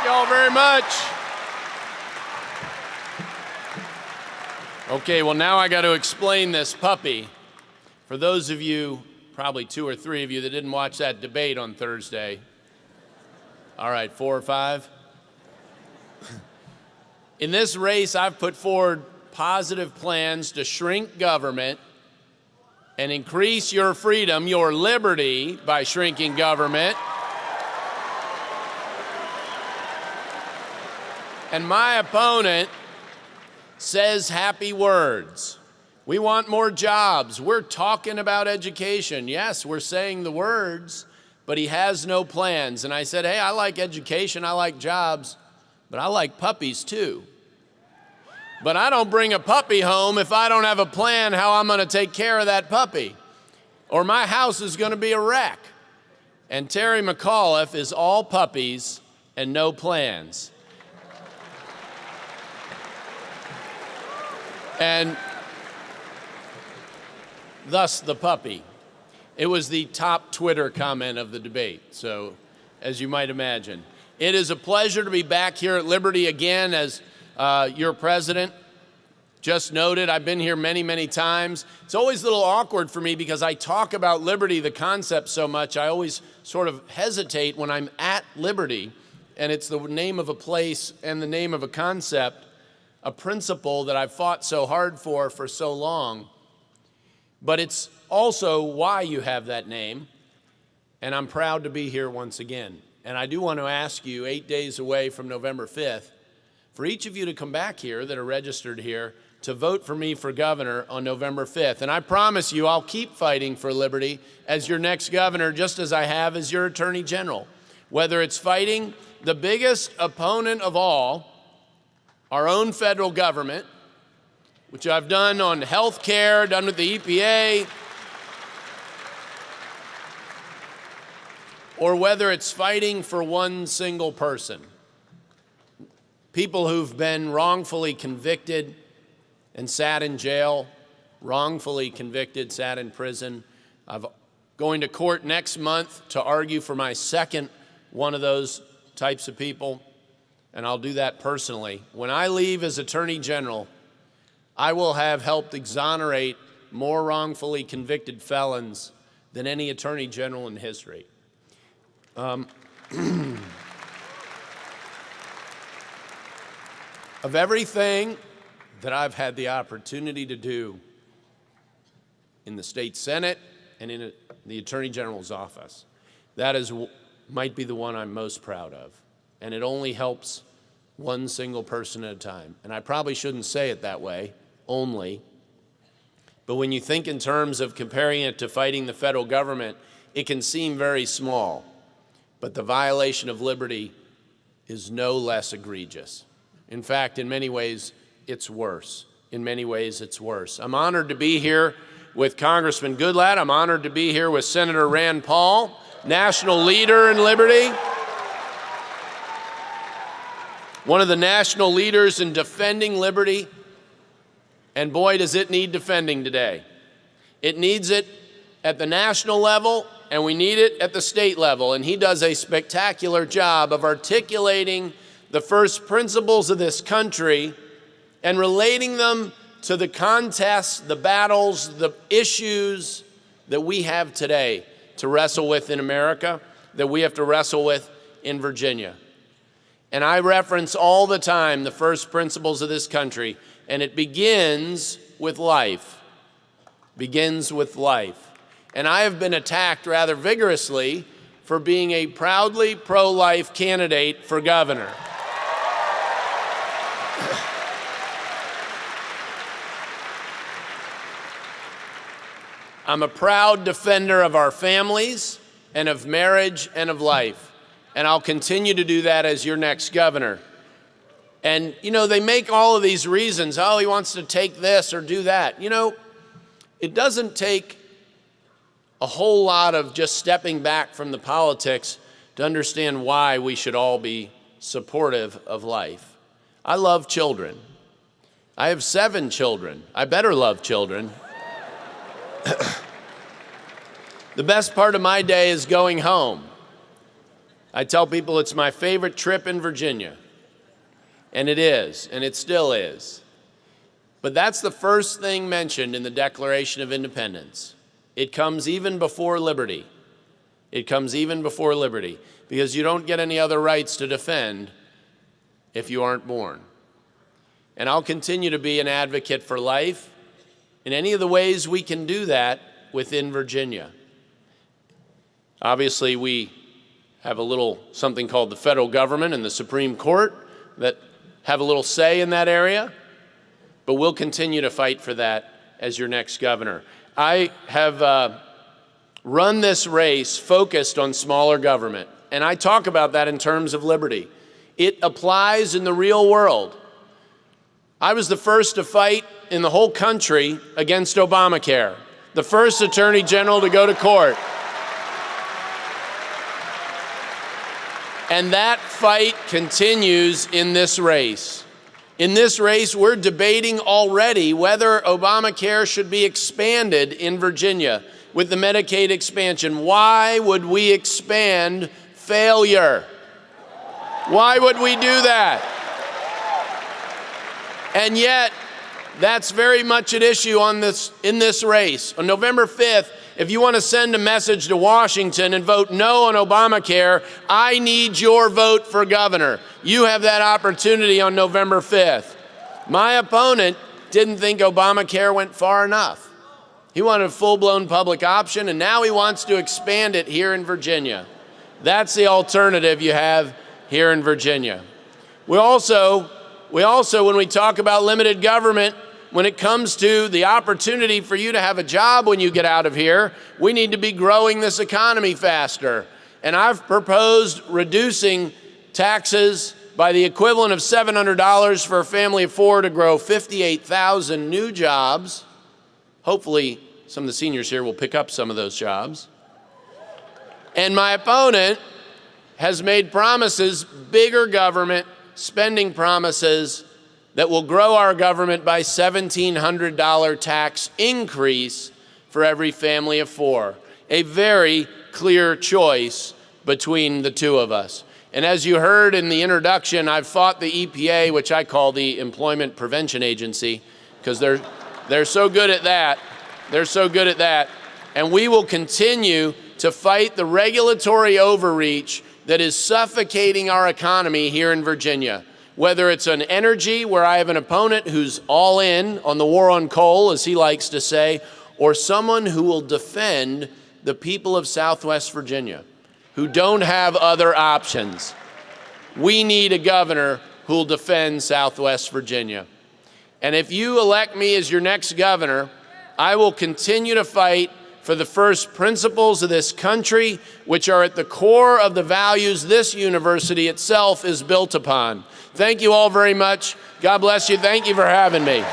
y'all very much. Okay, well now I got to explain this puppy. For those of you, probably 2 or 3 of you that didn't watch that debate on Thursday. All right, 4 or 5. In this race, I've put forward positive plans to shrink government and increase your freedom, your liberty, by shrinking government. And my opponent says happy words. We want more jobs. We're talking about education. Yes, we're saying the words, but he has no plans. And I said, hey, I like education, I like jobs, but I like puppies too. But I don't bring a puppy home if I don't have a plan how I'm gonna take care of that puppy, or my house is gonna be a wreck. And Terry McAuliffe is all puppies and no plans. And thus the puppy. It was the top Twitter comment of the debate, so as you might imagine. It is a pleasure to be back here at Liberty again as your president. Just noted, I've been here many, many times. It's always a little awkward for me because I talk about Liberty, the concept, so much. I always sort of hesitate when I'm at Liberty, and it's the name of a place and the name of a concept, a principle that I've fought so hard for so long. But it's also why you have that name, and I'm proud to be here once again. And I do want to ask you, 8 days away from November 5th, for each of you to come back here that are registered here to vote for me for governor on November 5th. And I promise you I'll keep fighting for liberty as your next governor, just as I have as your attorney general. Whether it's fighting the biggest opponent of all, our own federal government, which I've done on health care, done with the EPA, or whether it's fighting for one single person. People who've been wrongfully convicted and sat in jail, wrongfully convicted, sat in prison. I'm going to court next month to argue for my second one of those types of people, and I'll do that personally. When I leave as Attorney General, I will have helped exonerate more wrongfully convicted felons than any Attorney General in history. Of everything that I've had the opportunity to do in the state Senate and in the Attorney General's office, that might be the one I'm most proud of. And it only helps one single person at a time. And I probably shouldn't say it that way, only. But when you think in terms of comparing it to fighting the federal government, it can seem very small. But the violation of liberty is no less egregious. In fact, in many ways, it's worse. In many ways, it's worse. I'm honored to be here with Congressman Goodlatte. I'm honored to be here with Senator Rand Paul, national leader in liberty. One of the national leaders in defending liberty. And boy, does it need defending today. It needs it at the national level, and we need it at the state level. And he does a spectacular job of articulating the first principles of this country and relating them to the contests, the battles, the issues that we have today to wrestle with in America, that we have to wrestle with in Virginia. And I reference all the time the first principles of this country, and it begins with life. Begins with life. And I have been attacked rather vigorously for being a proudly pro-life candidate for governor. I'm a proud defender of our families and of marriage and of life, and I'll continue to do that as your next governor. And, you know, they make all of these reasons, oh, he wants to take this or do that. You know, it doesn't take a whole lot of just stepping back from the politics to understand why we should all be supportive of life. I love children. I have 7 children. I better love children. The best part of my day is going home. I tell people it's my favorite trip in Virginia. And it is, and it still is. But that's the first thing mentioned in the Declaration of Independence. It comes even before liberty. It comes even before liberty, because you don't get any other rights to defend if you aren't born. And I'll continue to be an advocate for life in any of the ways we can do that within Virginia. Obviously, we have a little something called the federal government and the Supreme Court that have a little say in that area, but we'll continue to fight for that as your next governor. I have run this race focused on smaller government, and I talk about that in terms of liberty. It applies in the real world. I was the first to fight in the whole country against Obamacare, the first attorney general to go to court. And that fight continues in this race. In this race, we're debating already whether Obamacare should be expanded in Virginia with the Medicaid expansion. Why would we expand failure? Why would we do that? And yet, that's very much at issue in this race. On November 5th, if you want to send a message to Washington and vote no on Obamacare, I need your vote for governor. You have that opportunity on November 5th. My opponent didn't think Obamacare went far enough. He wanted a full-blown public option, and now he wants to expand it here in Virginia. That's the alternative you have here in Virginia. We also, when we talk about limited government, when it comes to the opportunity for you to have a job when you get out of here, we need to be growing this economy faster. And I've proposed reducing taxes by the equivalent of $700 for a family of four to grow 58,000 new jobs. Hopefully, some of the seniors here will pick up some of those jobs. And my opponent has made promises, bigger government spending promises, that will grow our government by $1,700 tax increase for every family of four. A very clear choice between the two of us. And as you heard in the introduction, I've fought the EPA, which I call the Employment Prevention Agency, because they're so good at that. They're so good at that. And we will continue to fight the regulatory overreach that is suffocating our economy here in Virginia. Whether it's on energy, where I have an opponent who's all in on the war on coal, as he likes to say, or someone who will defend the people of Southwest Virginia, who don't have other options. We need a governor who will defend Southwest Virginia. And if you elect me as your next governor, I will continue to fight for the first principles of this country, which are at the core of the values this university itself is built upon. Thank you all very much. God bless you. Thank you for having me.